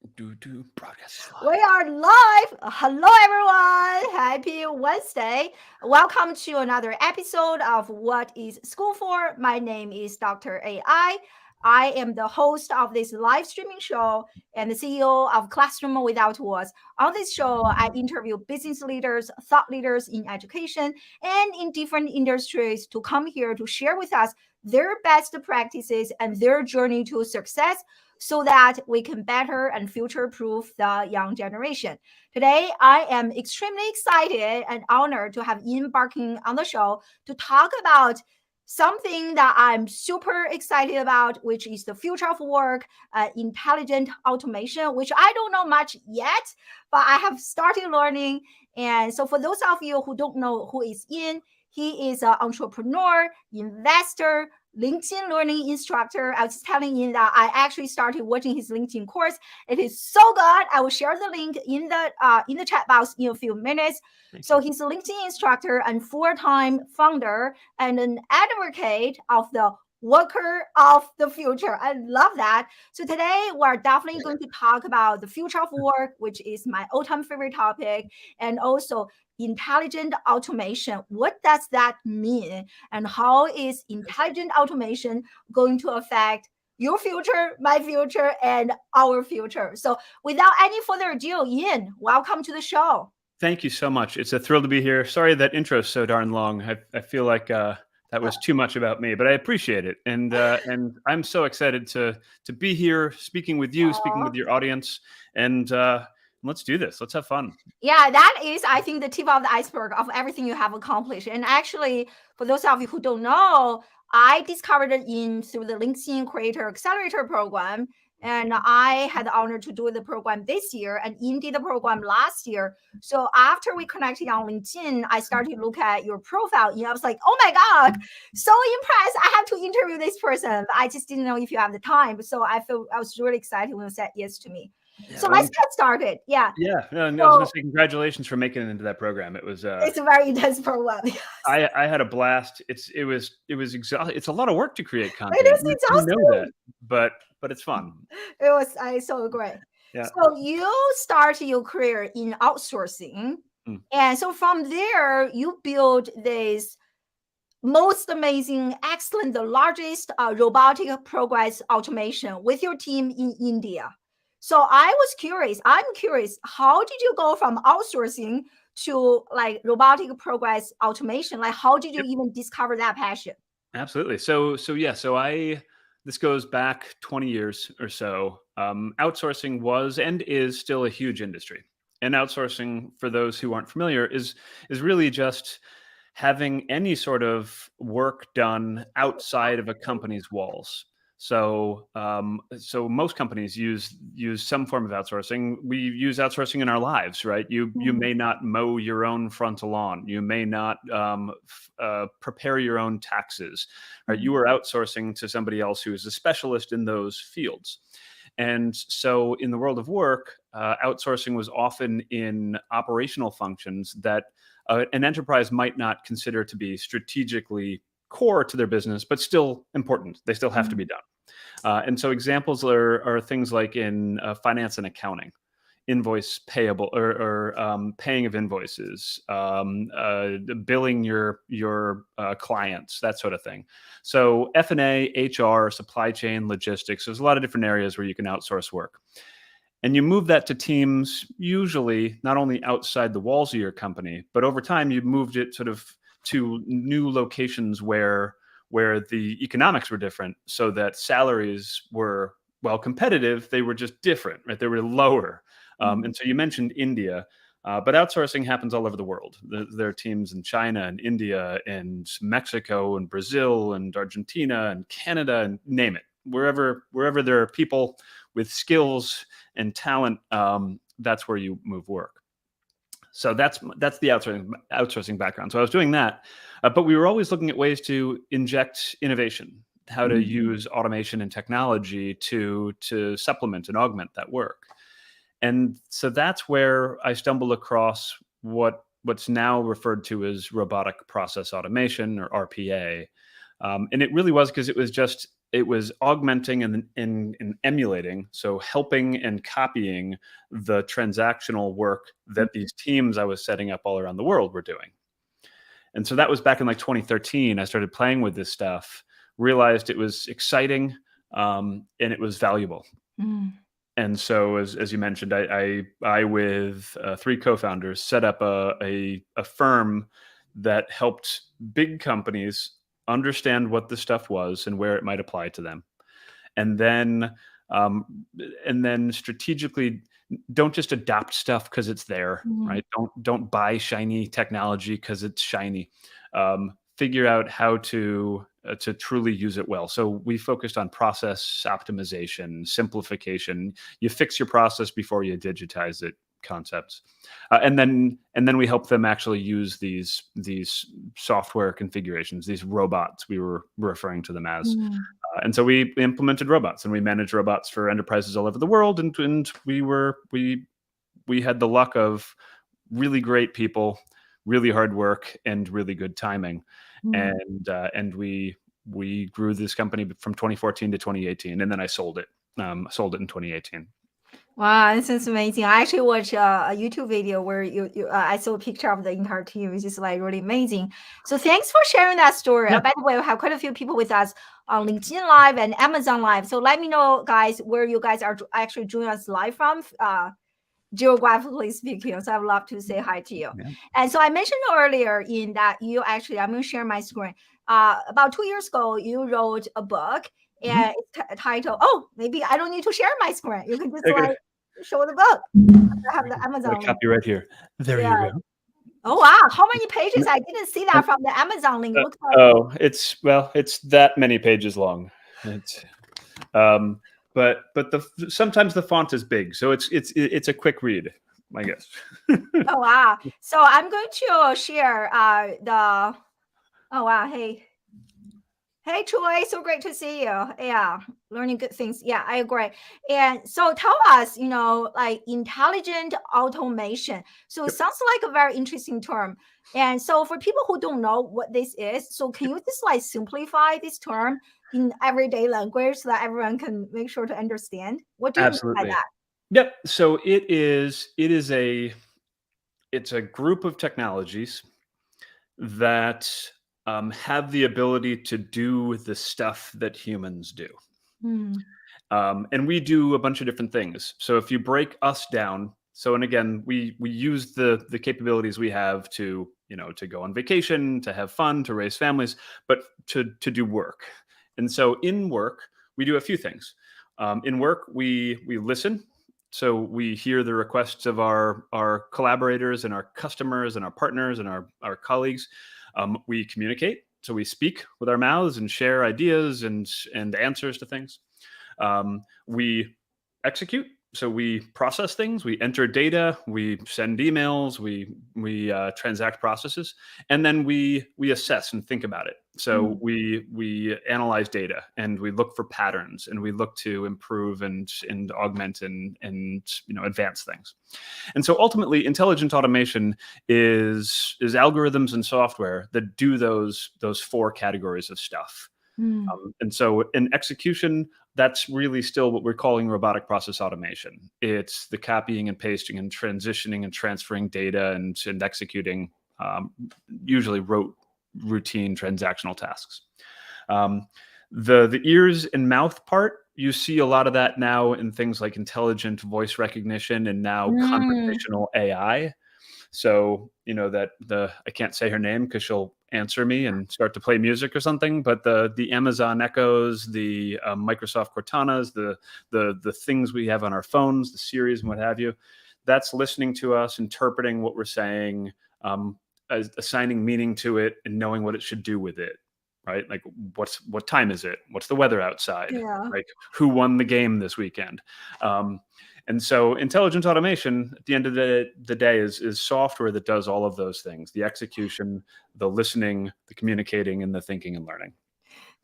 Broadcast is We live. are live. Hello, everyone. Happy Wednesday. Welcome to another episode of What is School For? My name is Dr. AI. I am the host of this live streaming show and the CEO of Classroom Without Walls. On this show, I interview business leaders, thought leaders in education, and in different industries to come here to share with us their best practices and their journey to success so that we can better and future proof the young generation. Today, I am extremely excited and honored to have Ian Barkin on the show to talk about something that I'm super excited about, which is the future of work, intelligent automation, which I don't know much yet, but I have started learning. And so, for those of you who don't know who is Ian, he is an entrepreneur, investor, LinkedIn learning instructor. I was telling you that I actually started watching his LinkedIn course. It is so good. I will share the link in the chat box in a few minutes. Thank So you. he's a LinkedIn instructor and full-time founder and an advocate of the worker of the future. I love that. So today we're definitely going to talk about the future of work, which is my all-time favorite topic, and also intelligent automation. What does that mean? And how is intelligent automation going to affect your future, my future, and our future? So, without any further ado, Ian, welcome to the show. Thank you so much. It's a thrill to be here. Sorry that intro is so darn long. I feel like that was too much about me, but I appreciate it, and I'm so excited to be here, speaking with you, speaking Aw. with your audience, and let's do this. Let's have fun. Yeah, that is, I think, the tip of the iceberg of everything you have accomplished. And actually, for those of you who don't know, I discovered it in through the LinkedIn Creator Accelerator program. And I had the honor to do the program this year, and Ian did the program last year. So after we connected on LinkedIn, I started to look at your profile. And I was like, oh my God, so impressed. I have to interview this person. But I just didn't know if you have the time. So I was really excited when you said yes to me. Yeah, So well, let's get started. Yeah. yeah. No, and I was going to So say congratulations for making it into that program. It was it's a very intense program. Yes. I had a blast. It was exhausting. It's a lot of work to create It content. is You know that, exhausting. but it's fun. It was I so great. Yeah. So you started your career in outsourcing. Mm. And so from there, you build this most amazing, excellent, the largest robotic progress automation with your team in India. So I'm curious, how did you go from outsourcing to like robotic progress automation? Like, how did you even discover that passion? Absolutely. So I this goes back 20 years or so. Outsourcing was and is still a huge industry. And outsourcing, for those who aren't familiar, is really just having any sort of work done outside of a company's walls. So most companies use some form of outsourcing. We use outsourcing in our lives, right? You Mhm. may not mow your own frontal lawn. You may not prepare your own taxes. Right? You are outsourcing to somebody else who is a specialist in those fields. And so, in the world of work, outsourcing was often in operational functions that an enterprise might not consider to be strategically core to their business, but still important. They still have to be done. And so examples are things like in finance and accounting, invoice payable or paying of invoices, billing your clients, that sort of thing. So F&A, HR, supply chain, logistics. There's a lot of different areas where you can outsource work. And you move that to teams, usually not only outside the walls of your company, but over time you moved it sort of to new locations where the economics were different, so that salaries were, well, competitive. They were just different, right? They were lower. Mhm. And so you mentioned India, but outsourcing happens all over the world. There are teams in China and India and Mexico and Brazil and Argentina and Canada and name it. Wherever there are people with skills and talent, that's where you move work. So that's the outsourcing background. So I was doing that, but we were always looking at ways to inject innovation, how to use automation and technology to supplement and augment that work. And so that's where I stumbled across what's now referred to as robotic process automation, or RPA. And it really was because it was just it was augmenting and emulating, so helping and copying the transactional work that these teams I was setting up all around the world were doing. And so that was back in like 2013. I started playing with this stuff, realized it was exciting, and it was valuable. And so, as you mentioned, I with 3 co-founders set up a firm that helped big companies understand what the stuff was and where it might apply to them, and then strategically don't just adopt stuff because it's there, right? Don't buy shiny technology because it's shiny. Figure out how to truly use it well. So we focused on process optimization, simplification. You fix your process before you digitize it concepts, and then we help them actually use these software configurations, these robots we were referring to them as. And so we implemented robots, and we managed robots for enterprises all over the world. And we had the luck of really great people, really hard work, and really good timing. And we grew this company from 2014 to 2018, and then I sold it. Sold it in 2018. Wow, this is amazing. I actually watched a YouTube video where I saw a picture of the entire team. It's just like really amazing. So thanks for sharing that story. Yeah. By the way, we have quite a few people with us on LinkedIn Live and Amazon Live. So let me know, guys, where you guys are actually joining us live from, geographically speaking. So I would love to say hi to you. Yeah. And so I mentioned earlier in that you actually, I'm going to share my screen. About 2 years ago, you wrote a book. And it's titled, maybe I don't need to share my screen. You can just like show the book. I have the Amazon link. Copy right here. There you go. Oh, wow. How many pages? I didn't see that from the Amazon link. Looks like it's that many pages long. It's but sometimes the font is big, so it's a quick read, I guess. Oh, wow. So I'm going to share oh, wow. Hey, Troy, so great to see you. Yeah, learning good things. Yeah, I agree. And so tell us, like intelligent automation. So it sounds like a very interesting term. And so for people who don't know what this is, so can you just like simplify this term in everyday language so that everyone can make sure to understand? What do you mean by that? Yep. So it's a group of technologies that have the ability to do the stuff that humans do. And we do a bunch of different things. So if you break us down, and again, we use the capabilities we have to go on vacation, to have fun, to raise families, but to do work. And so in work, we do a few things. In work, we listen. So we hear the requests of our collaborators and our customers and our partners and our colleagues. We communicate, so we speak with our mouths and share ideas and answers to things. We execute, so we process things, we enter data, we send emails, we transact processes, and then we assess and think about it. So we analyze data, and we look for patterns, and we look to improve and augment and advance things. And so ultimately, intelligent automation is algorithms and software that do those 4 categories of stuff. And so in execution, that's really still what we're calling robotic process automation. It's the copying and pasting and transitioning and transferring data and executing usually routine transactional tasks. The ears and mouth part, you see a lot of that now in things like intelligent voice recognition and now conversational AI. So, I can't say her name because she'll answer me and start to play music or something, but the Amazon Echoes, the Microsoft Cortanas, the things we have on our phones, the Siris and what have you, that's listening to us, interpreting what we're saying, assigning meaning to it, and knowing what it should do with it. Right? Like what time is it? What's the weather outside? Yeah. Like who won the game this weekend? And so intelligent automation at the end of the day is software that does all of those things: the execution, the listening, the communicating, and the thinking and learning.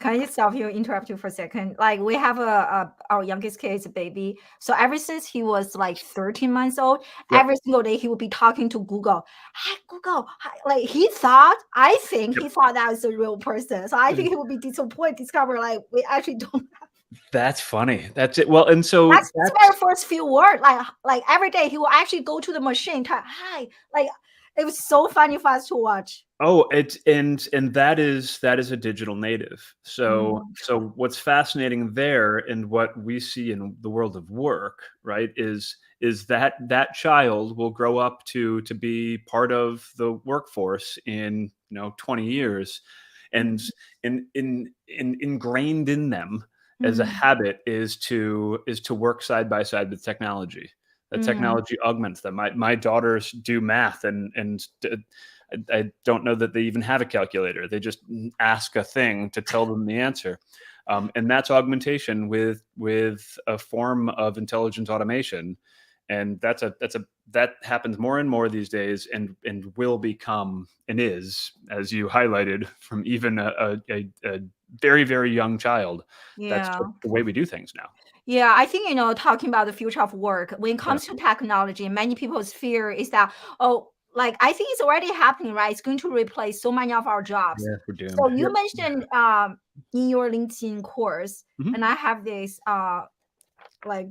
Can I stop you, interrupt you for a second? Like we have our youngest kid is a baby. So ever since he was like 13 months old, Yep. every single day he would be talking to Google. Hi, Google. Hi. Like I think Yep. he thought that was a real person. So I think he would be disappointed, discover like we actually don't. That's funny. That's it. Well, and so That's his very first few words. Like every day he will actually go to the machine, type hi. Like it was so funny for us to watch. oh, it's and that is a digital native. So Mm, so what's fascinating there and what we see in the world of work, right, is that that child will grow up to be part of the workforce in 20 years, and mm, ingrained in them as a mm, habit is to work side by side with technology. That mm, technology augments them. My daughters do math, and I don't know that they even have a calculator. They just ask a thing to tell them the answer, and that's augmentation with a form of intelligent automation, and that happens more and more these days, and will become and is, as you highlighted, from even a very very young child. That's yeah. just the way we do things now. Yeah, I think, talking about the future of work, when it Yeah, comes to technology, many people's fear is that, oh, like I think it's already happening, right? It's going to replace so many of our jobs. yeah, we're So doomed. you Yep. mentioned in your LinkedIn course, and Mhm. I have this like,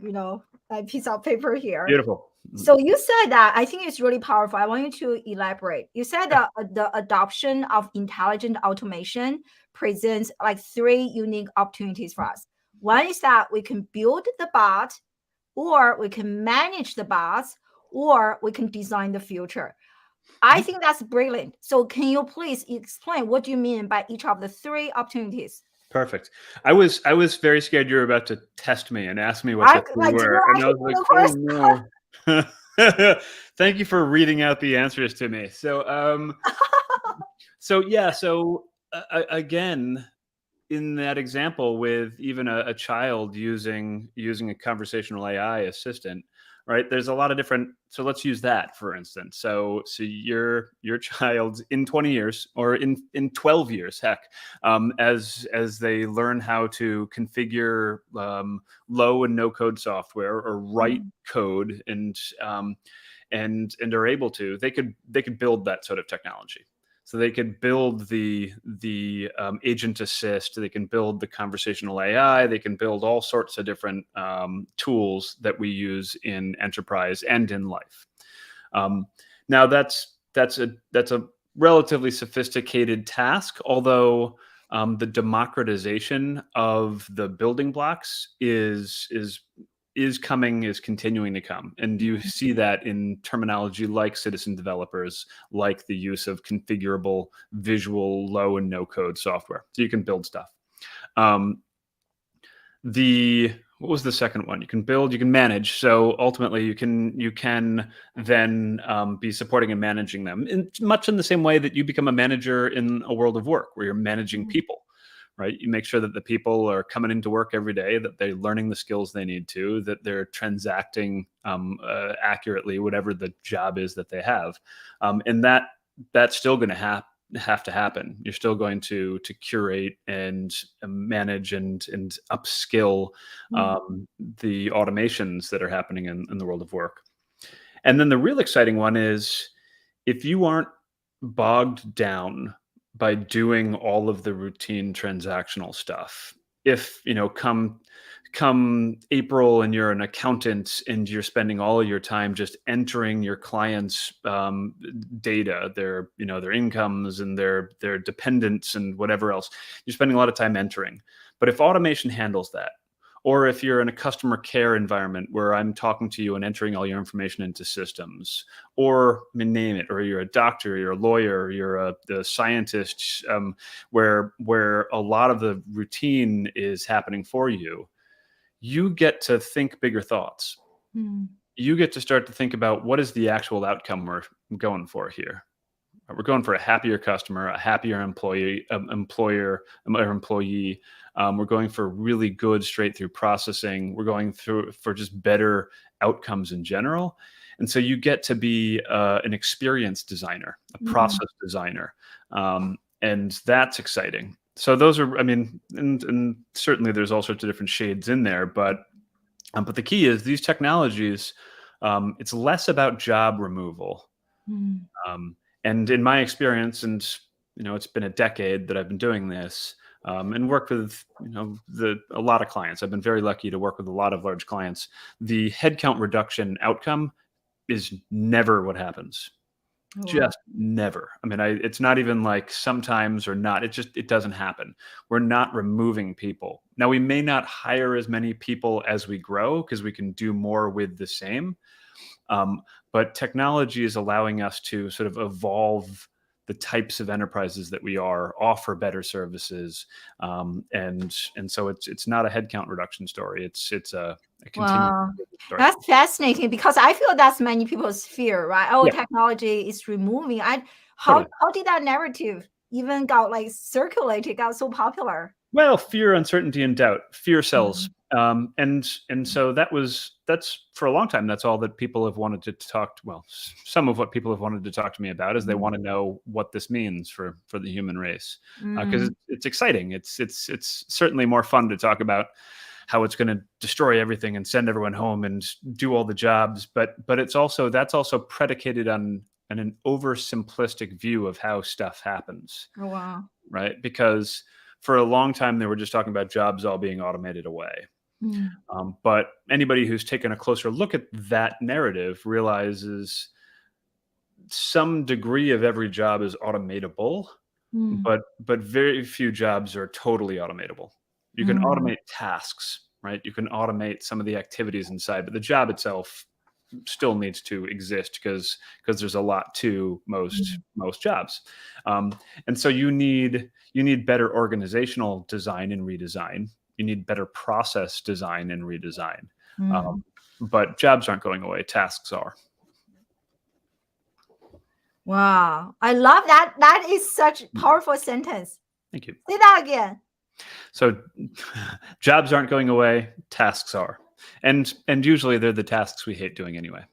a piece of paper here. Beautiful. So you said that I think it's really powerful. I want you to elaborate. You said Yeah. that the adoption of intelligent automation presents like three unique opportunities for us. One is that we can build the bot, or we can manage the bots, or we can design the future. I Mhm. think that's brilliant. So can you please explain what do you mean by each of the three opportunities? Perfect. I was very scared you were about to test me and ask me what I the 3 like, did you were, and I actually was do like, the "Oh, course? no." Thank you for reading out the answers to me. So yeah, so, again, in that example with even a child using a conversational AI assistant, right? There's a lot of different. So let's use that for instance. So your child in 20 years or in 12 years, heck, as they learn how to configure low and no code software or write Mm, code and are able to, they could build that sort of technology. So they could build the agent assist. They can build the conversational AI. They can build all sorts of different tools that we use in enterprise and in life. Um, Now that's a relatively sophisticated task, although the democratization of the building blocks is coming, is continuing to come, and you mm, see that in terminology like citizen developers, like the use of configurable visual low and no code software, so you can build stuff. Um, the What was the second one? You can build, you can manage. So ultimately, you can then be supporting and managing them, in much in the same way that you become a manager in a world of work, where you're managing mm, people, right? You make sure that the people are coming into work every day, that they're learning the skills they need to, that they're transacting accurately, whatever the job is that they have, and that's still going to have to happen. You're still going to curate and manage and upskill mm, the automations that are happening in the world of work. And then the real exciting one is, if you aren't bogged down by doing all of the routine transactional stuff, if come April and you're an accountant and you're spending all of your time just entering your clients' data, their incomes and their dependents and whatever else, you're spending a lot of time entering. But if automation handles that, or if you're in a customer care environment where I'm talking to you and entering all your information into systems, or I mean, name it, or you're a doctor, you're a lawyer, you're a scientist, where a lot of the routine is happening for you, you get to think bigger thoughts. mm, You get to start to think about, what is the actual outcome we're going for here. We're going for a happier customer, a happier employer, or employee. We're going for really good straight through processing. We're going through for just better outcomes in general. And so you get to be an experience designer, a mm. process designer. And that's exciting. So those are, I mean, and certainly there's all sorts of different shades in there, but the key is these technologies. It's less about job removal, Mm. and in my experience, and it's been a decade that I've been doing this, and worked with a lot of clients. I've been very lucky to work with a lot of large clients. The headcount reduction outcome is never what happens. Wow. Just never. I mean, it's not even like sometimes or not. It doesn't happen. We're not removing people. Now, we may not hire as many people as we grow because we can do more with the same. But technology is allowing us to sort of evolve the types of enterprises that we are, offer better services, and so it's not a headcount reduction story. It's a continuous Wow, story. that's fascinating because I feel that's many people's fear, right? Oh, Yeah. technology is removing. Totally. How did that narrative even got like circulated, got so popular? Well, fear, uncertainty, and doubt. Fear sells. Mm. And so that's for a long time. That's all that people have wanted to talk. Well, some of what people have wanted to talk to me about is they want to know what this means for the human race, because it's exciting. It's certainly more fun to talk about how it's going to destroy everything and send everyone home and do all the jobs. But that's also predicated on an oversimplistic view of how stuff happens. Oh, wow. Right? Because for a long time, they were just talking about jobs all being automated away. But anybody who's taken a closer look at that narrative realizes some degree of every job is automatable, but very few jobs are totally automatable. You can automate tasks, right? You can automate some of the activities inside, but the job itself still needs to exist because there's a lot to most jobs, and so you need better organizational design and redesign. You need better process design and redesign. But jobs aren't going away; tasks are. Wow, I love that. That is such a powerful sentence. Thank you. Say that again. So, jobs aren't going away; tasks are. And usually they're the tasks we hate doing anyway.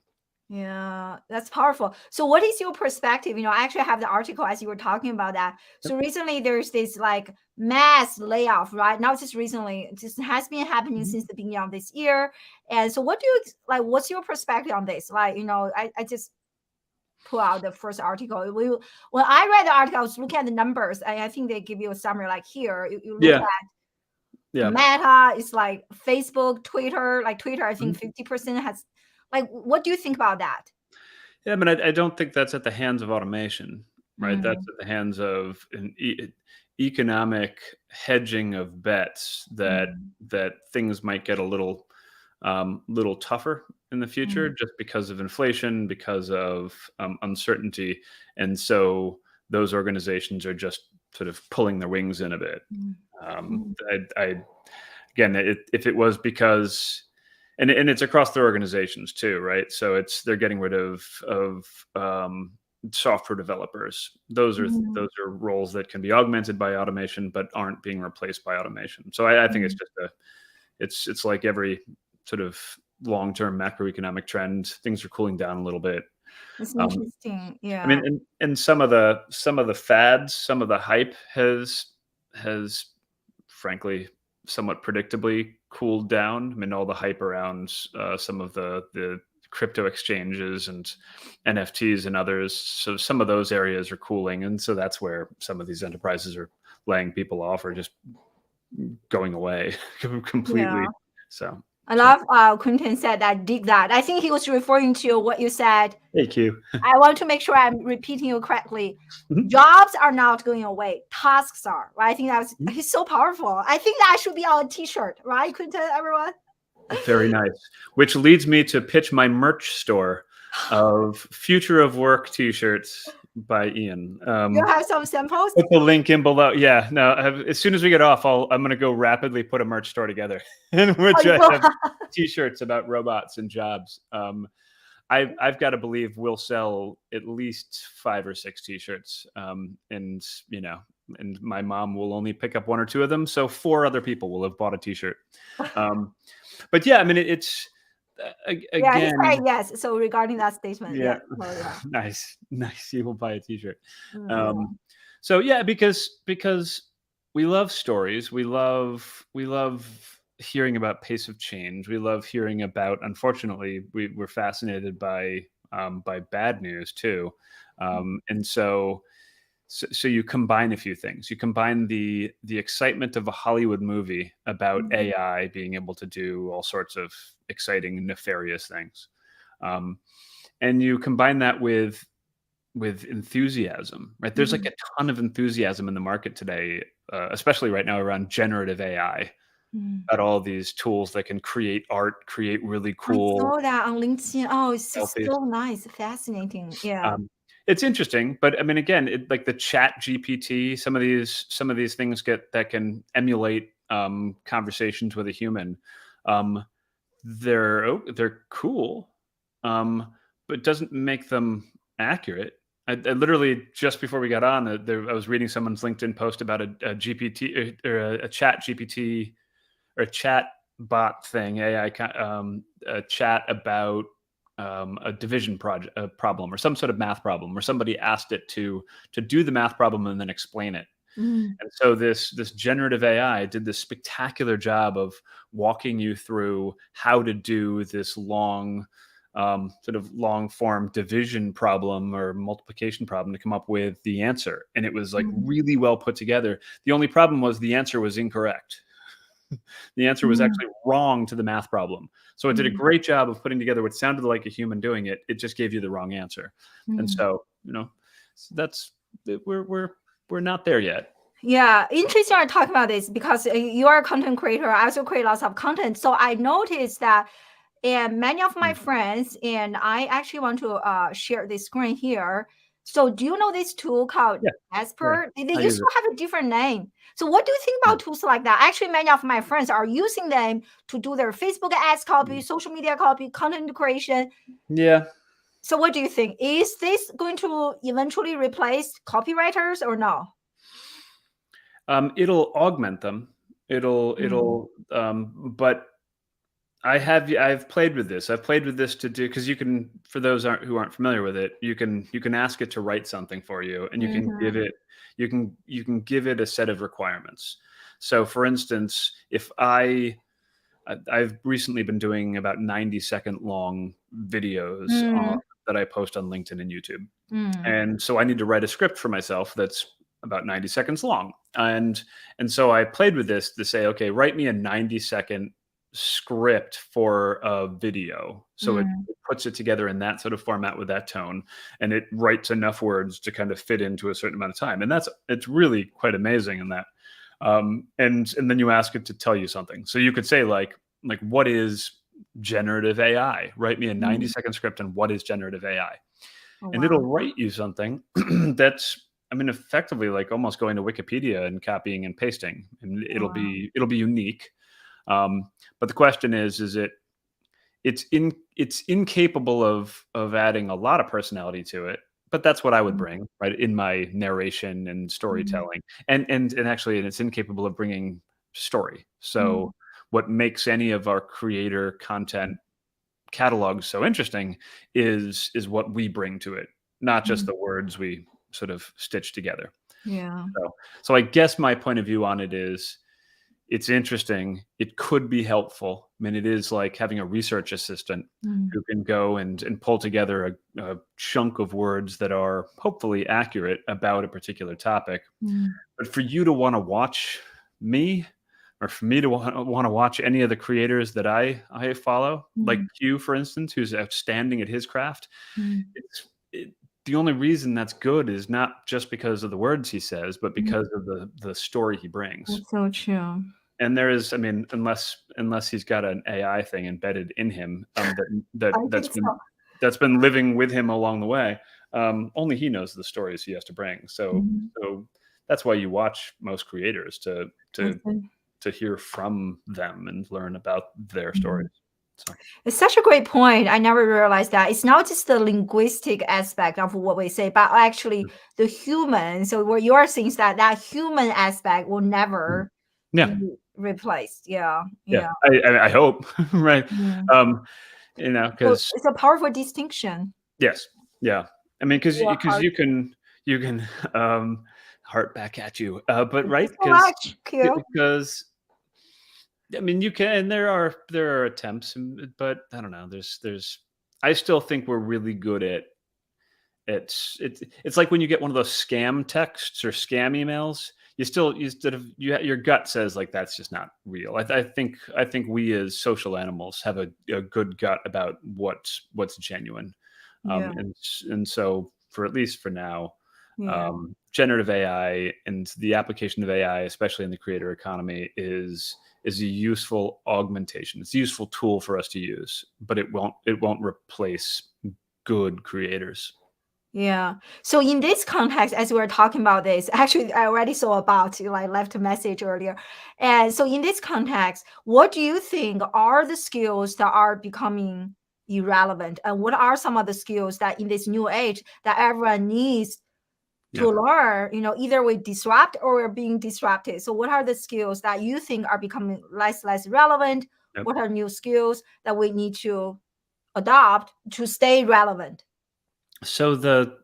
Yeah, that's powerful. So what is your perspective? I actually have the article as you were talking about that. So recently there's this like mass layoff, right? Not just recently, it just has been happening since the beginning of this year. And so what do you like, what's your perspective on this? Like, I just pull out the first article. When I read the article, I was looking at the numbers. I think they give you a summary like here. You look at Meta, it's like Facebook, Twitter. Like Twitter, I think 50% has. Like, what do you think about that? Yeah, I mean, I don't think that's at the hands of automation, right? That's at the hands of an economic hedging of bets that things might get a little tougher in the future just because of inflation, because of uncertainty, and so those organizations are just sort of pulling their wings in a bit. If it was because. And it's across their organizations too, right? So they're getting rid of software developers. Those are roles that can be augmented by automation, but aren't being replaced by automation. So I think it's just it's like every sort of long-term macroeconomic trend. Things are cooling down a little bit. It's interesting, yeah. I mean, and some of the fads, some of the hype has frankly somewhat predictably cooled down. I mean, all the hype around some of the crypto exchanges and NFTs and others. So some of those areas are cooling. And so that's where some of these enterprises are laying people off or just going away completely. Yeah. So I love Quentin said that, dig that. I think he was referring to what you said. Thank you. I want to make sure I'm repeating you correctly. Jobs are not going away. Tasks are, right? I think he's so powerful. I think that should be on a t-shirt, right, Quentin, everyone? Very nice. Which leads me to pitch my merch store of Future of Work t-shirts by Ian. You have some samples? Put the link in below. Yeah, no. As soon as we get off, I'm going to go rapidly put a merch store together, in which I have t-shirts about robots and jobs. I've got to believe we'll sell at least 5 or 6 t-shirts, and my mom will only pick up 1 or 2 of them, so 4 other people will have bought a t-shirt. But yeah, I mean, it's. Yeah, he's saying yes. So regarding that statement, yeah. Nice. You will buy a t-shirt. So yeah, because love stories. We love hearing about pace of change. We love hearing about. Unfortunately, we're fascinated by bad news too, and so you combine a few things. You combine the excitement of a Hollywood movie about AI being able to do all sorts of exciting, nefarious things, and you combine that with enthusiasm, right? There's like a ton of enthusiasm in the market today, especially right now around generative AI, about all these tools that can create art, create really I cool saw that on LinkedIn. Oh, it's selfies. so nice, fascinating. Yeah. It's interesting, but I mean, again, like the Chat GPT, some of these things that can emulate conversations with a human. Um, they're cool, but it doesn't make them accurate. I literally just before we got on, I was reading someone's LinkedIn post about a GPT or a Chat GPT or a chat bot thing, AI, a chat about a division project, a problem, or some sort of math problem, where somebody asked it to do the math problem and then explain it. And so this generative AI did this spectacular job of walking you through how to do this long, sort of long form division problem or multiplication problem to come up with the answer. And it was like really well put together. The only problem was the answer was incorrect. The answer was actually wrong to the math problem. So it did a great job of putting together what sounded like a human doing it. It just gave you the wrong answer. And so, that's we're not there yet. Yeah, interesting you're talking about this because you are a content creator. I also create lots of content. So I noticed that and many of my friends, and I actually want to share this screen here. So do you know this tool called Yeah. Jasper? They I used use to have a different name. So what do you think about tools like that? Actually, many of my friends are using them to do their Facebook ads copy, social media copy, content creation. Yeah. So what do you think? Is this going to eventually replace copywriters or no? It'll augment them. But I've played with this. I've played with this to do because you can, for those who aren't familiar with it, you can ask it to write something for you, and you can give it you can give it a set of requirements. So, for instance, if I've recently been doing about 90-second long videos that I post on LinkedIn and YouTube, and so I need to write a script for myself that's about 90 seconds long, and so I played with this to say, okay, write me a 90-second script for a video. So it puts it together in that sort of format with that tone, and it writes enough words to kind of fit into a certain amount of time. And it's really quite amazing in that. And then you ask it to tell you something. So you could say like what is generative AI? Write me a 90-second script on what is generative AI. Oh, and wow. it'll write you something that's, I mean, effectively like almost going to Wikipedia and copying and pasting, and it'll be unique. But the question is it's incapable of adding a lot of personality to it. But that's what I would bring, right, in my narration and storytelling, and actually, it's incapable of bringing story. So what makes any of our creator content catalogs so interesting is what we bring to it, not just the words we sort of stitch together. Yeah. So I guess my point of view on it is, it's interesting. It could be helpful. I mean, it is like having a research assistant who can go and pull together a chunk of words that are hopefully accurate about a particular topic. But for you to want to watch me, or for me to want to watch any of the creators that I follow, like Q, for instance, who's outstanding at his craft, the only reason that's good is not just because of the words he says, but because of the story he brings. That's so true. And there is, I mean, unless he's got an AI thing embedded in him, that's been living with him along the way. Only he knows the stories he has to bring. So that's why you watch most creators, to hear from them and learn about their stories. So. It's such a great point. I never realized that it's not just the linguistic aspect of what we say, but actually the human. So what you are saying is that human aspect will never be replaced. Yeah. I hope, right? Because it's a powerful distinction. Yes, yeah. I mean, because you can heart back at you. But Thank you right, so much, Q. because I mean, you can, and there are attempts, but I don't know. I still think we're really good at it's like when you get one of those scam texts or scam emails. Your gut says like that's just not real. I think we as social animals have a good gut about what's genuine, Yeah, and so for at least for now, yeah. generative AI and the application of AI, especially in the creator economy, is a useful augmentation. It's a useful tool for us to use, but it won't replace good creators. Yeah. So in this context, as we were talking about this, actually, I already saw about you, like left a message earlier. And so in this context, what do you think are the skills that are becoming irrelevant? And what are some of the skills that in this new age that everyone needs Yeah. to learn, either we disrupt or we're being disrupted? So what are the skills that you think are becoming less relevant? Yep. What are new skills that we need to adopt to stay relevant? So the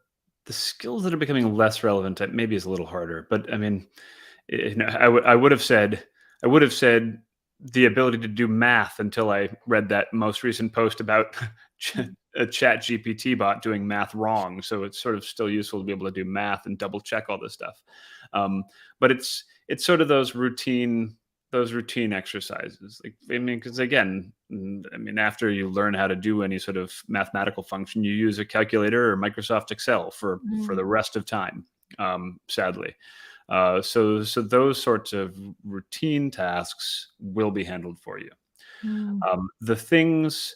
skills that are becoming less relevant maybe is a little harder, but I mean, I would have said the ability to do math until I read that most recent post about a chat GPT bot doing math wrong. So it's sort of still useful to be able to do math and double check all this stuff. Um, but it's sort of those routine exercises. Like, I mean, because again, I mean, after you learn how to do any sort of mathematical function, you use a calculator or Microsoft Excel for the Mm, rest of time. Sadly, so those sorts of routine tasks will be handled for you. mm. The things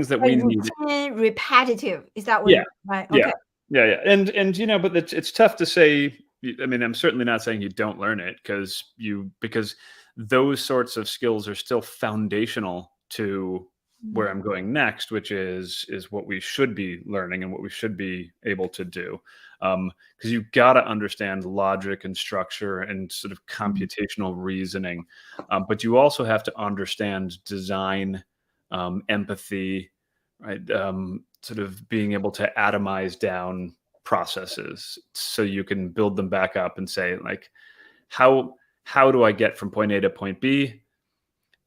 that Like we need. routine, repetitive. Is that what Yeah, you right? yeah, Okay. yeah. And but it's tough to say. I mean, I'm certainly not saying you don't learn it because those sorts of skills are still foundational to Mm, where I'm going next, which is what we should be learning and what we should be able to do. Because you've got to understand logic and structure and sort of mm, computational reasoning, but you also have to understand design, empathy, right? Sort of being able to atomize down processes so you can build them back up and say like, how how do I get from point A to point B?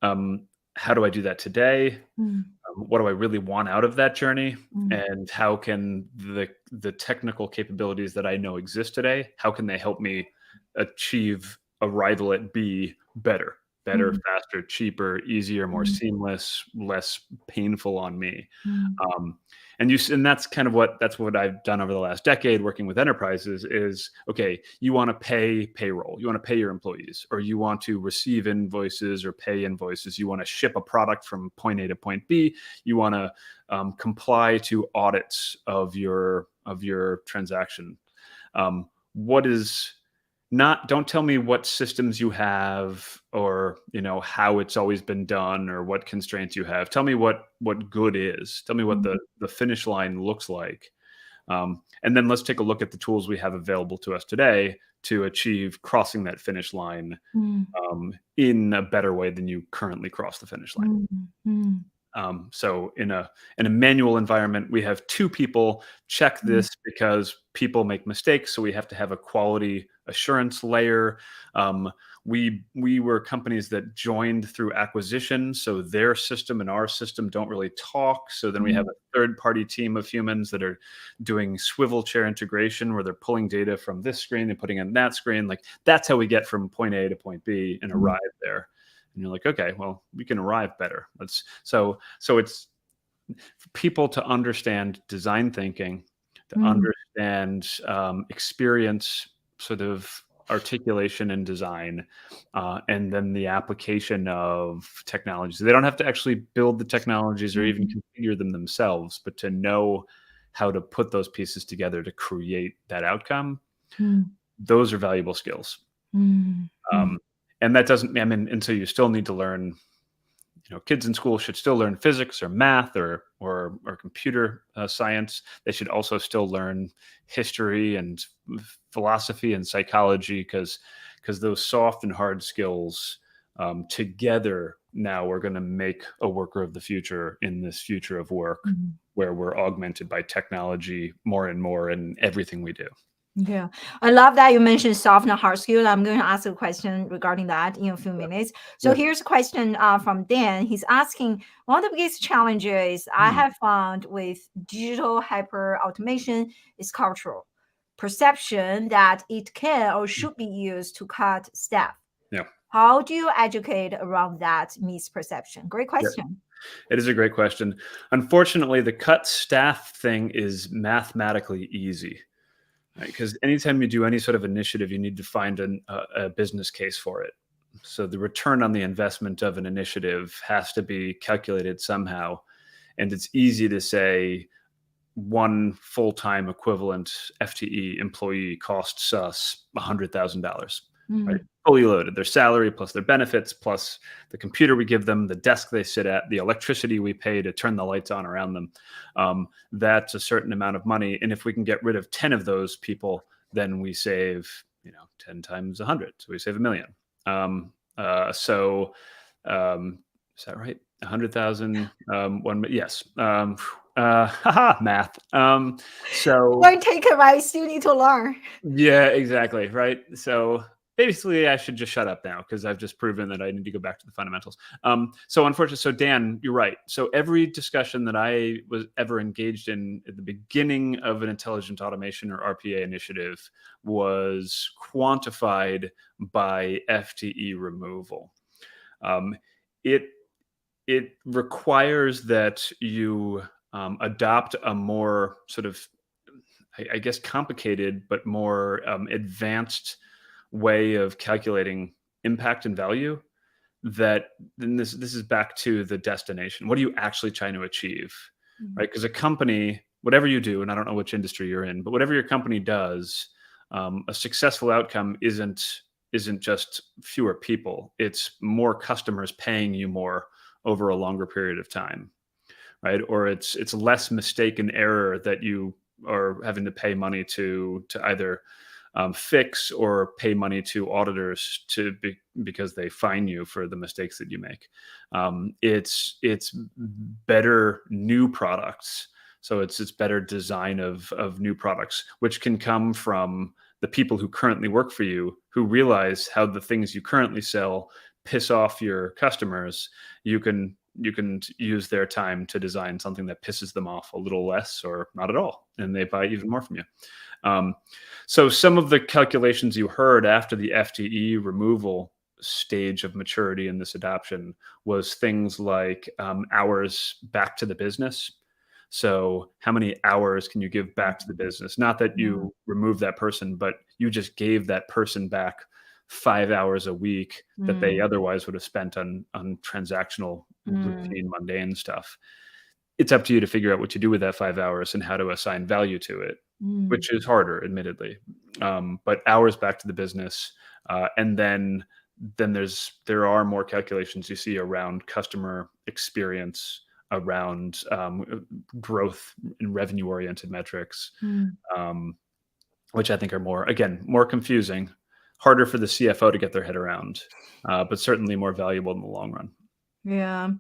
Um, how do I do that today? mm, What do I really want out of that journey? mm, And how can the technical capabilities that I know exist today, how can they help me achieve arrival at B better, mm, faster, cheaper, easier, more mm, seamless, less painful on me? mm, um, and that's kind of what I've done over the last decade working with enterprises is, okay, you want to pay payroll, you want to pay your employees, or you want to receive invoices or pay invoices, you want to ship a product from point A to point B, you want to comply to audits of your transaction. What is not Don't tell me what systems you have, or how it's always been done, or what constraints you have. Tell me what good is. Tell me what mm, the finish line looks like. And then let's take a look at the tools we have available to us today to achieve crossing that finish line mm, in a better way than you currently cross the finish line. mm, mm, So in a manual environment, we have two people check mm, this because people make mistakes. So we have to have a quality assurance layer. We were companies that joined through acquisition, so their system and our system don't really talk. So then we have mm, a third party team of humans that are doing swivel chair integration, where they're pulling data from this screen and putting it in that screen. Like, that's how we get from point A to point B and mm, arrive there. And you're like, okay, well, we can arrive better. So it's for people to understand design thinking, to mm, understand experience, sort of articulation and design, and then the application of technologies. They don't have to actually build the technologies or even mm, configure them themselves, but to know how to put those pieces together to create that outcome. mm, Those are valuable skills. mm, mm, Um, and that doesn't, I mean, and so you still need to learn, kids in school should still learn physics or math or computer science. They should also still learn history and philosophy and psychology, because those soft and hard skills together now are going to make a worker of the future in this future of work, mm. where we're augmented by technology more and more in everything we do. Yeah, I love that you mentioned soft and hard skill. I'm going to ask a question regarding that in a few minutes. So Yeah. here's a question from Dan. He's asking, one of the biggest challenges I Hmm. have found with digital hyper automation is cultural perception that it can or should be used to cut staff. Yeah. How do you educate around that misperception? Great Yeah. question. It is a great question. Unfortunately, the cut staff thing is mathematically easy, right? Because anytime you do any sort of initiative, you need to find a business case for it. So the return on the investment of an initiative has to be calculated somehow. And it's easy to say one full-time equivalent FTE employee costs us $100,000, right? Mm, Fully loaded, their salary plus their benefits plus the computer we give them, the desk they sit at, the electricity we pay to turn the lights on around them. That's a certain amount of money, and if we can get rid of 10 of those people, then we save 10 times 100, so we save $1 million. So is that right? 100,000, yes. Haha, math. So don't take it, right? You still need to learn. yeah, exactly, right? So basically, I should just shut up now because I've just proven that I need to go back to the fundamentals. So unfortunately, so Dan, you're right. So every discussion that I was ever engaged in at the beginning of an intelligent automation or RPA initiative was quantified by FTE removal. Um, it it requires that you adopt a more sort of, I guess, complicated but more advanced way of calculating impact and value. That then this is back to the destination. What are you actually trying to achieve, Mm, right? Because a company, whatever you do, and I don't know which industry you're in, but whatever your company does, a successful outcome isn't just fewer people. It's more customers paying you more over a longer period of time, right? Or it's less mistake and error that you are having to pay money to either fix or pay money to auditors because they fine you for the mistakes that you make. It's better new products. So it's better design of new products, which can come from the people who currently work for you, who realize how the things you currently sell piss off your customers. You can use their time to design something that pisses them off a little less or not at all, and they buy even more from you. Um, so some of the calculations you heard after the FTE removal stage of maturity in this adoption was things like hours back to the business. So how many hours can you give back to the business? Not that mm, you remove that person, but you just gave that person back 5 hours a week that they mm, otherwise would have spent on transactional, mm, routine, mundane stuff. It's up to you to figure out what you do with that 5 hours and how to assign value to it, mm. which is harder, admittedly. But hours back to the business, and then there are more calculations you see around customer experience, around growth and revenue oriented metrics, Mm. um, which I think are more confusing, harder for the CFO to get their head around, but certainly more valuable in the long run. Yeah.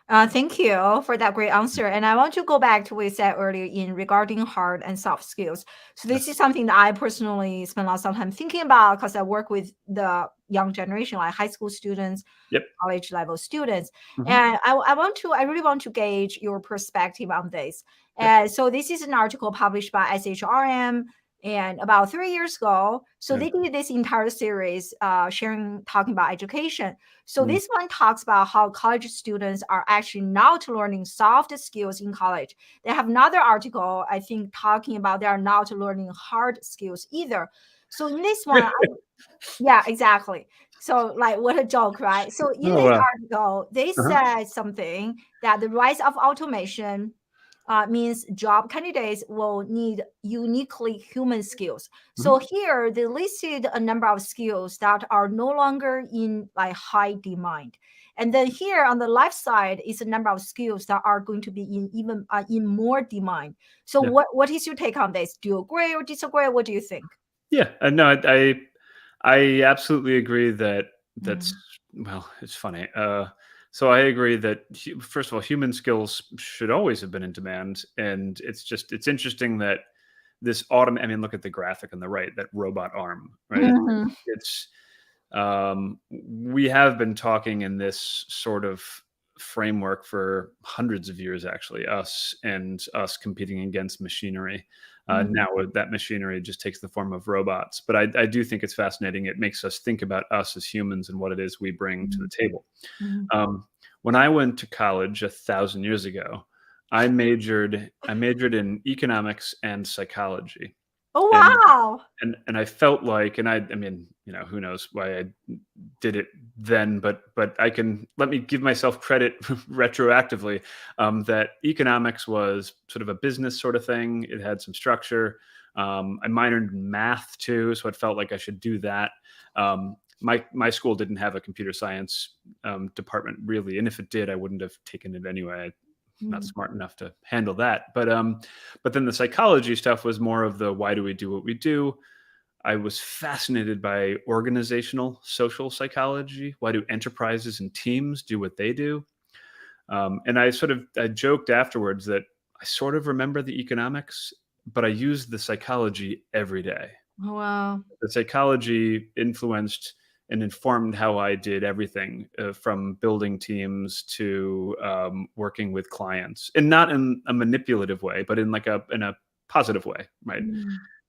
Thank you for that great answer. And I want to go back to what you said earlier in regarding hard and soft skills. So this Yes. is something that I personally spend a lot of time thinking about because I work with the young generation, like high school students, Yep. college level students. Hmm. And I really want to gauge your perspective on this. Yep. And so this is an article published by SHRM and about 3 years ago. So Yeah. they did this entire series talking about education. So Mm. this one talks about how college students are actually not learning soft skills in college. They have another article, I think, talking about they are not learning hard skills either. So in this one, yeah, exactly. So, like, what a joke, right? So, in Oh this wow. article, they Uh-huh. said something that the rise of automation means job candidates will need uniquely human skills. Mhm. So, here they listed a number of skills that are no longer in like high demand. And then here on the left side is a number of skills that are going to be in even in more demand. So, Yeah. what is your take on this? Do you agree or disagree? What do you think? Yeah. No, I absolutely agree that that's Mm, well, it's funny. So I agree that first of all, human skills should always have been in demand, and it's interesting that this automation. I mean, look at the graphic on the right, that robot arm, right? Mhm. It's we have been talking in this sort of framework for hundreds of years, actually, us competing against machinery. Now that machinery just takes the form of robots. But I do think it's fascinating. It makes us think about us as humans and what it is we bring to the table. When I went to college 1,000 years ago, I majored in economics and psychology. Oh, And wow. and I felt like, and I mean, who knows why I did it then, but let me give myself credit retroactively, that economics was sort of a business sort of thing. It had some structure. I minored in math too, so it felt like I should do that. My school didn't have a computer science department really, and if it did, I wouldn't have taken it anyway. Not smart enough to handle that. But then the psychology stuff was more of the why do we do what we do. I was fascinated by organizational social psychology. Why do enterprises and teams do what they do? And I joked afterwards that I sort of remember the economics, but I used the psychology every day. Wow. The psychology influenced and informed how I did everything, from building teams to working with clients, and not in a manipulative way, but in a positive way, right?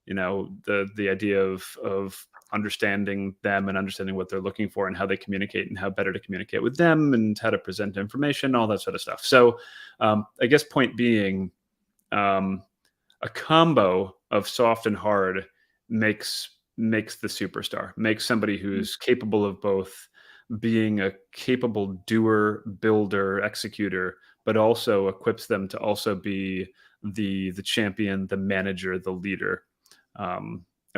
The idea of understanding them and understanding what they're looking for and how they communicate and how better to communicate with them and how to present information, all that sort of stuff. So I guess point being, a combo of soft and hard makes the superstar, makes somebody who's capable of both being a capable doer, builder, executor, but also equips them to also be the champion, the manager, the leader,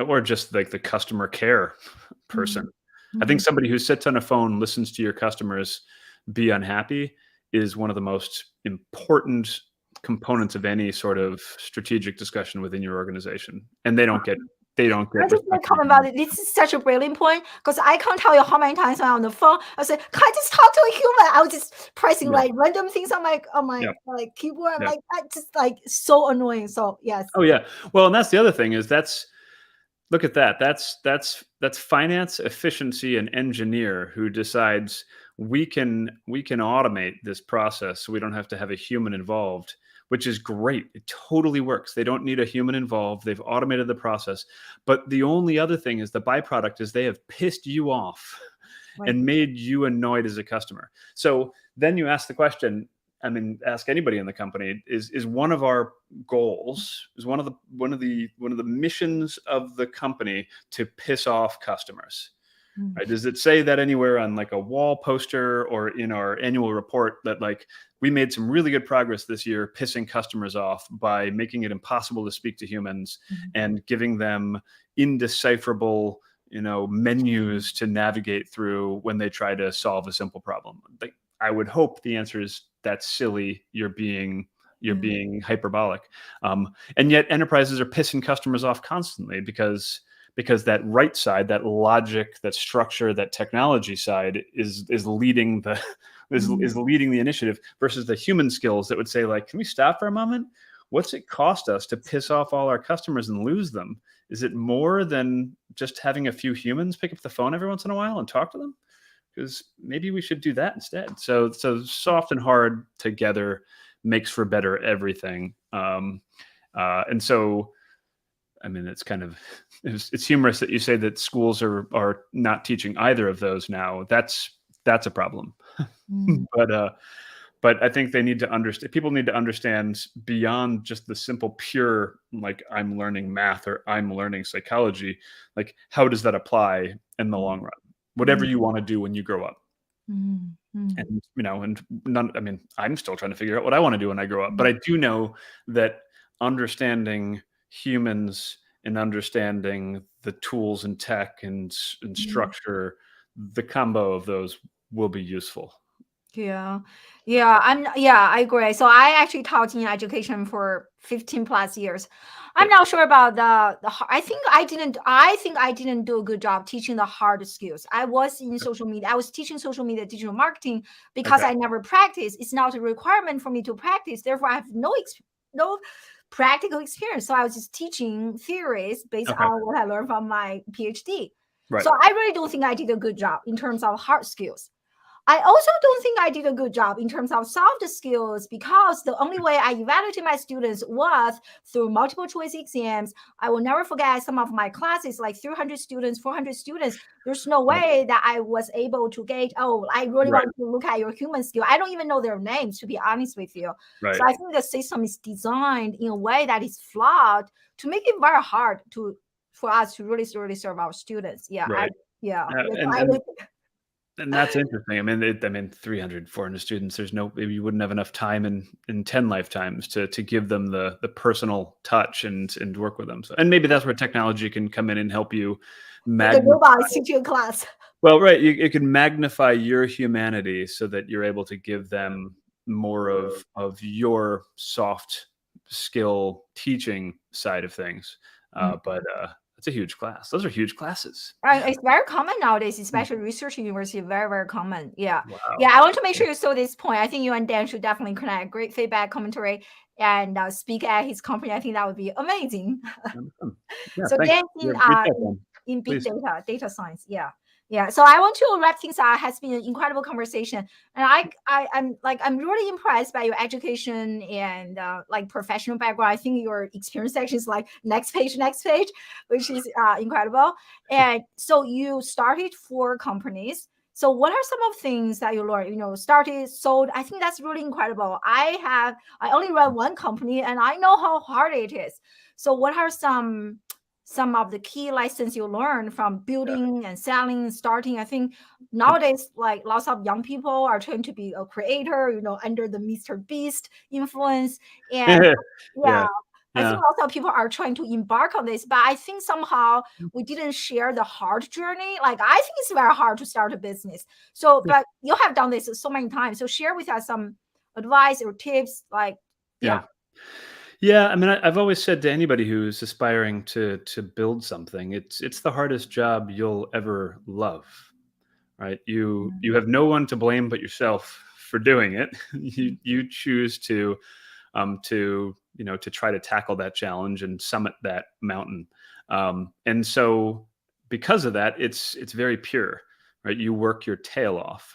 or just like the customer care person. I think somebody who sits on a phone, listens to your customers be unhappy is one of the most important components of any sort of strategic discussion within your organization. And they don't get I just want to comment about it. This is such a brilliant point, because I can't tell you how many times I'm on the phone, I say, can I just talk to a human? I was just pressing like random things on my like keyboard. I'm like, that's just like so annoying. So yes. Oh yeah. Well, and that's the other thing is look at that. That's finance, efficiency, and engineer who decides we can automate this process so we don't have to have a human involved, which is great. It totally works. They don't need a human involved. They've automated the process. But the only other thing is the byproduct is they have pissed you off and made you annoyed as a customer. So then you ask the question, I mean, ask anybody in the company, is one of our goals, is one of the missions of the company to piss off customers? Right? Does it say that anywhere on like a wall poster or in our annual report that like we made some really good progress this year pissing customers off by making it impossible to speak to humans and giving them indecipherable menus to navigate through when they try to solve a simple problem? Like, I would hope the answer is that's silly. You're being hyperbolic. And yet enterprises are pissing customers off constantly because that right side, that logic, that structure, that technology side is leading the leading the initiative versus the human skills that would say like, can we stop for a moment? What's it cost us to piss off all our customers and lose them? Is it more than just having a few humans pick up the phone every once in a while and talk to them? Because maybe we should do that instead. So soft and hard together makes for better everything. And so, I mean, it's kind of it's humorous that you say that schools are not teaching either of those now. That's a problem. But I think they need to understand. People need to understand beyond just the simple pure like I'm learning math or I'm learning psychology. Like, how does that apply in the long run? Whatever you want to do when you grow up. And I'm still trying to figure out what I want to do when I grow up. But I do know that understanding humans and understanding the tools and tech and structure, the combo of those will be useful. Yeah, I agree. So I actually taught in education for 15 plus years. I'm not sure about I think I didn't do a good job teaching the hard skills. I was in social media. I was teaching social media digital marketing because I never practiced. It's not a requirement for me to practice. Therefore, I have no practical experience. So I was just teaching theories based Okay. on what I learned from my PhD. Right. So I really don't think I did a good job in terms of hard skills. I also don't think I did a good job in terms of soft skills, because the only way I evaluated my students was through multiple choice exams. I will never forget some of my classes, like 300 students, 400 students. There's no Right. way that I was able to get, oh, I really Right. want to look at your human skill. I don't even know their names, to be honest with you. Right. So I think the system is designed in a way that is flawed to make it very hard for us to really serve our students. Yeah. Right. I And that's interesting. I mean, 300, 400 students, maybe you wouldn't have enough time in 10 lifetimes to give them the personal touch and work with them. So, and maybe that's where technology can come in and help you the robot is teaching a class. Well, right. It can magnify your humanity so that you're able to give them more of your soft skill teaching side of things. But it's a huge class. Those are huge classes. It's very common nowadays, Mm. especially research university. Very, very common. Yeah. Wow. Yeah. I want to make sure you saw this point. I think you and Dan should definitely connect. Great feedback, commentary, and speak at his company. I think that would be amazing. Yeah, So thanks. Dan Yeah, in big please. data science. Yeah. Yeah. So I want to wrap things up. It has been an incredible conversation. And I'm really impressed by your education and like professional background. I think your experience section is like next page, which is incredible. And so you started 4 companies. So what are some of things that you learned? Started, sold. I think that's really incredible. I only run 1 company and I know how hard it is. So what are some of the key lessons you learn from building and selling, starting? I think nowadays, like lots of young people are trying to be a creator, under the Mr. Beast influence. And Yeah. I think lots of people are trying to embark on this, but I think somehow we didn't share the hard journey. Like, I think it's very hard to start a business. So, but you have done this so many times. So share with us some advice or tips, like, Yeah, I mean, I've always said to anybody who's aspiring to build something, it's the hardest job you'll ever love, right? You have no one to blame but yourself for doing it. You choose to try to tackle that challenge and summit that mountain. And so because of that, it's very pure, right? You work your tail off,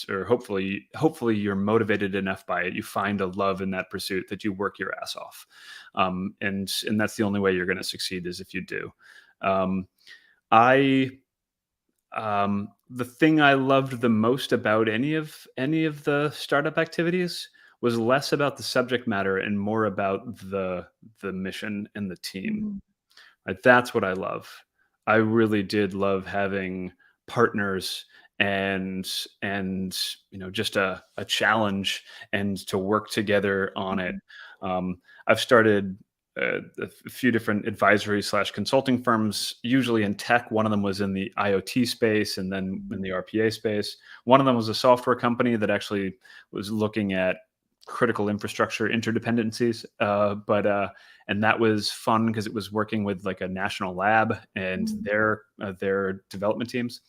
or hopefully you're motivated enough by it. You find a love in that pursuit that you work your ass off. And that's the only way you're going to succeed, is if you do. The thing I loved the most about any of the startup activities was less about the subject matter and more about the mission and the team. Right? That's what I love. I really did love having partners and just a challenge and to work together on it. I've started a few different advisory / consulting firms, usually in tech. One of them was in the IoT space, and then in the RPA space. One of them was a software company that actually was looking at critical infrastructure interdependencies. And that was fun because it was working with like a national lab and their development teams.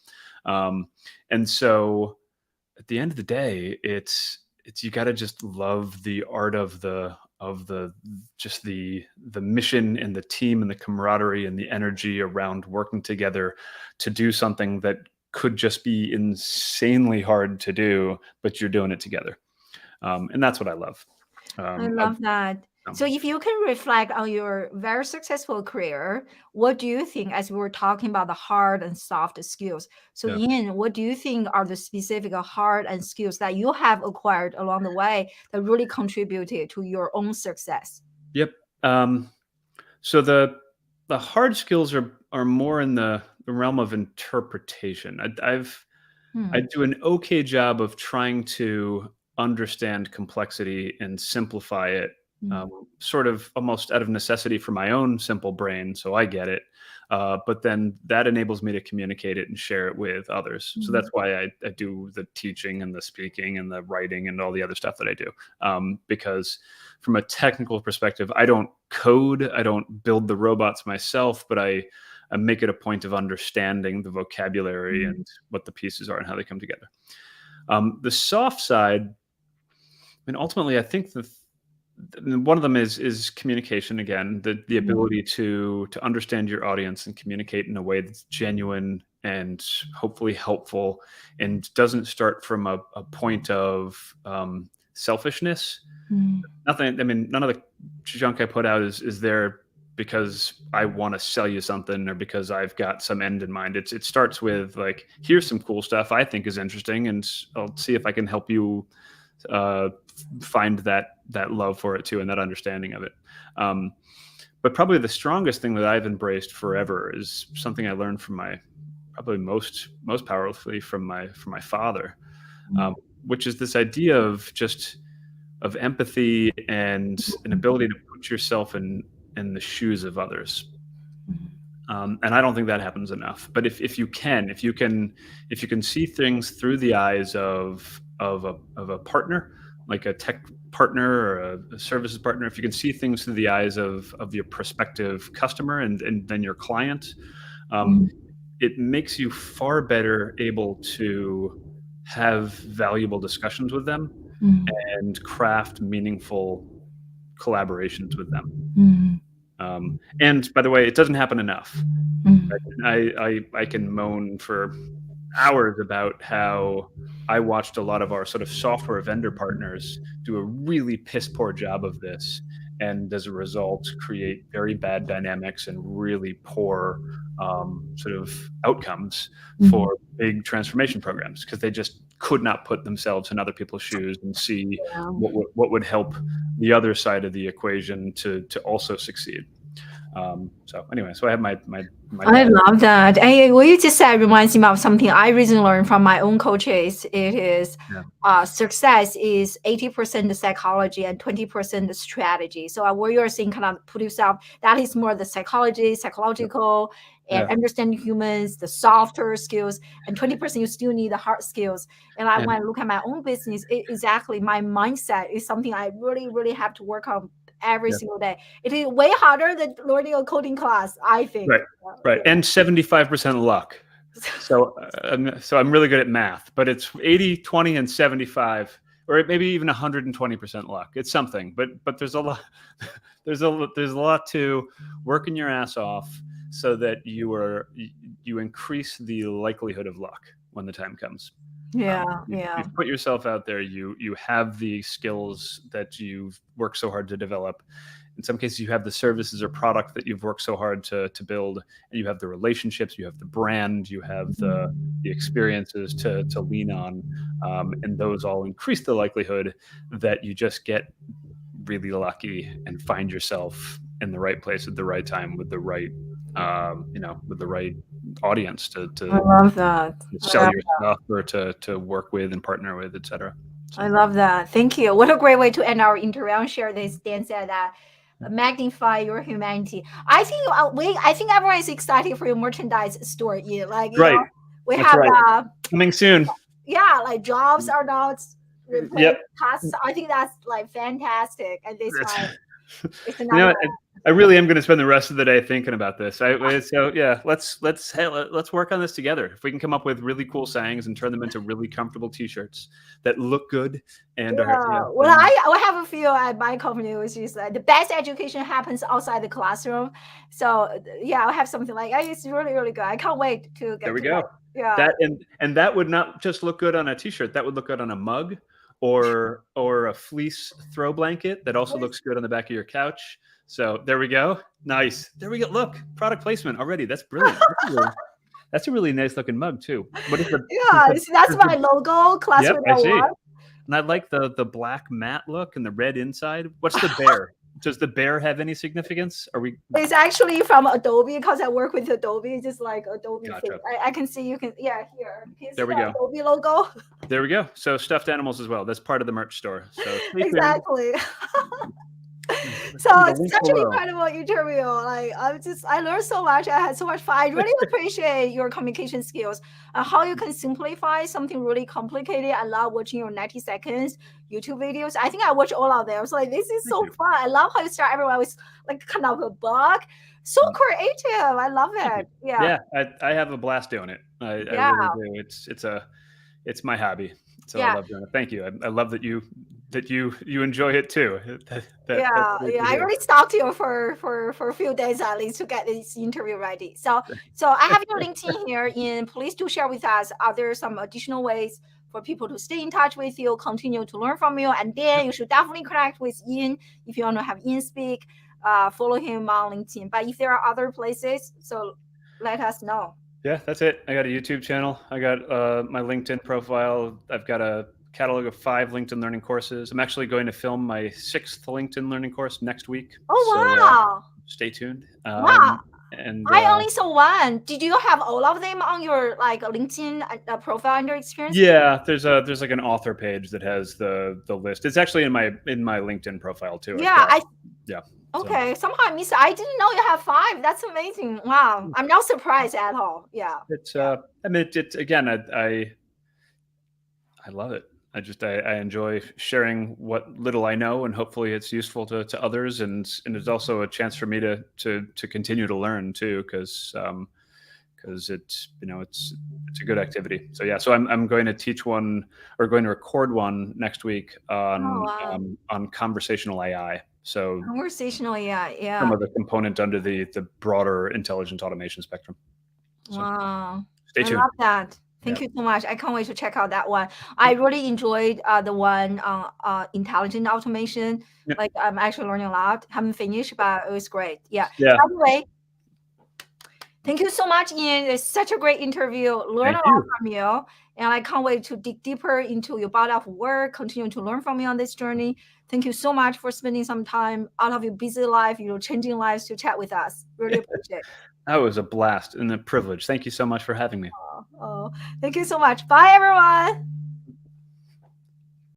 And so at the end of the day, it's you got to just love the art of the mission and the team and the camaraderie and the energy around working together to do something that could just be insanely hard to do, but you're doing it together. And that's what I love. I love that. So if you can reflect on your very successful career, what do you think, as we were talking about the hard and soft skills? So Ian, what do you think are the specific hard and skills that you have acquired along the way that really contributed to your own success? Yep. So the hard skills are more in the realm of interpretation. I do an okay job of trying to understand complexity and simplify it, sort of almost out of necessity for my own simple brain, so I get it. But then that enables me to communicate it and share it with others. So that's why I do the teaching and the speaking and the writing and all the other stuff that I do. Because from a technical perspective, I don't code, I don't build the robots myself, but I make it a point of understanding the vocabulary and what the pieces are and how they come together. The soft side, I mean, ultimately, I think one of them is communication again, the ability to understand your audience and communicate in a way that's genuine and hopefully helpful and doesn't start from a point of selfishness. Nothing. I mean, none of the junk I put out is there because I want to sell you something or because I've got some end in mind. It starts with like, here's some cool stuff I think is interesting, and I'll see if I can help you find that love for it too and that understanding of it. But probably the strongest thing that I've embraced forever is something I learned from probably most powerfully from my father, which is this idea of empathy and an ability to put yourself in the shoes of others. And I don't think that happens enough. But if you can see things through the eyes of a partner, like a tech partner or a services partner, if you can see things through the eyes of your prospective customer and then your client, it makes you far better able to have valuable discussions with them and craft meaningful collaborations with them. And by the way, it doesn't happen enough. I can moan for hours about how I watched a lot of our sort of software vendor partners do a really piss poor job of this, and as a result create very bad dynamics and really poor sort of outcomes for big transformation programs, because they just could not put themselves in other people's shoes and see what would help the other side of the equation to also succeed. So anyway, so I have my I love that. And what you just said reminds me of something I recently learned from my own coaches. It is success is 80% the psychology and 20% the strategy. So what you're saying, kind of put yourself, that is more the psychological and understanding humans, the softer skills, and 20% you still need the hard skills. And when I look at my own business, exactly my mindset is something I really, really have to work on every single day. It is way harder than learning a coding class, I think. Right. And 75% luck. So I'm really good at math, but it's 80, 20, and 75, or maybe even 120% luck. It's something, but there's a lot, there's a lot to working your ass off so that you increase the likelihood of luck when the time comes. You've put yourself out there. You have the skills that you've worked so hard to develop. In some cases, you have the services or product that you've worked so hard to build, and you have the relationships, you have the brand, you have the experiences to lean on, and those all increase the likelihood that you just get really lucky and find yourself in the right place at the right time with the right with the right audience to I love that. sell your stuff or to work with and partner with, etc. I love that. Thank you. What a great way to end our interview. I'll share this. Dan said that magnify your humanity. I think everyone is excited for your merchandise store. We That's have right. Coming soon. Like jobs are not replaced. Tasks. I think that's like fantastic. And this time, it's another. I really am going to spend the rest of the day thinking about this. Let's work on this together. If we can come up with really cool sayings and turn them into really comfortable T-shirts that look good and are. Well, I have a feel at my company, which is the best education happens outside the classroom. So I have something like it's really, really good. I can't wait to get. There we go. And that would not just look good on a T-shirt. That would look good on a mug or a fleece throw blanket that also looks good on the back of your couch. So there we go. Nice. There we go. Look, product placement already. That's brilliant. That's a really nice looking mug too. What is that's my logo. Classroom. I see. And I like the black matte look and the red inside. What's the bear? Does the bear have any significance? It's actually from Adobe, because I work with Adobe, just like Adobe. Gotcha. I can see here. There we go. Adobe logo. There we go. So stuffed animals as well. That's part of the merch store. So exactly. So it's such an incredible interview. I learned so much. I had so much fun. I really appreciate your communication skills and how you can simplify something really complicated. I love watching your 90 seconds YouTube videos. I think I watch all of them. I was like, this is so fun. I love how you start everyone with like kind of a book. So creative. I love it. Yeah. I have a blast doing it. I really do. It's my hobby. So I love doing it. Thank you. I love that you that you enjoy it too. That's great to I hear. really stalked you for a few days at least to get this interview ready. So I have your LinkedIn here, and please do share with us, are there some additional ways for people to stay in touch with you, continue to learn from you? And then you should definitely connect with Ian if you want to have Ian speak. Follow him on LinkedIn. But if there are other places, so let us know. Yeah, that's it. I got a YouTube channel. I got my LinkedIn profile. I've got a catalog of 5 LinkedIn learning courses. I'm actually going to film my 6th LinkedIn learning course next week. Oh, So wow. stay tuned. Wow. And I only saw one. Did you have all of them on your like LinkedIn profile and your experience? yeah, there's like an author page that has the list. It's actually in my LinkedIn profile too. Yeah, yeah. Okay, somehow I missed it. I didn't know you have 5. That's amazing. Wow. I'm not surprised at all. Yeah. It's I mean it's again I love it. I enjoy sharing what little I know, and hopefully it's useful to others, and it's also a chance for me to continue to learn too, because it's it's a good activity. So yeah, so I'm going to teach one, or going to record one next week on conversational AI. So conversational AI, yeah. some of the component under the broader intelligent automation spectrum. So, wow. stay tuned. I love that. Thank you so much. I can't wait to check out that one. I really enjoyed the one on intelligent automation. Yep. Like I'm actually learning a lot. Haven't finished, but it was great. Yeah. Yeah. By the way, thank you so much, Ian. It's such a great interview. Learn a lot from you. And I can't wait to dig deeper into your body of work, continue to learn from you on this journey. Thank you so much for spending some time out of your busy life, changing lives, to chat with us. Really appreciate it. That was a blast and a privilege. Thank you so much for having me. Thank you so much. Bye, everyone.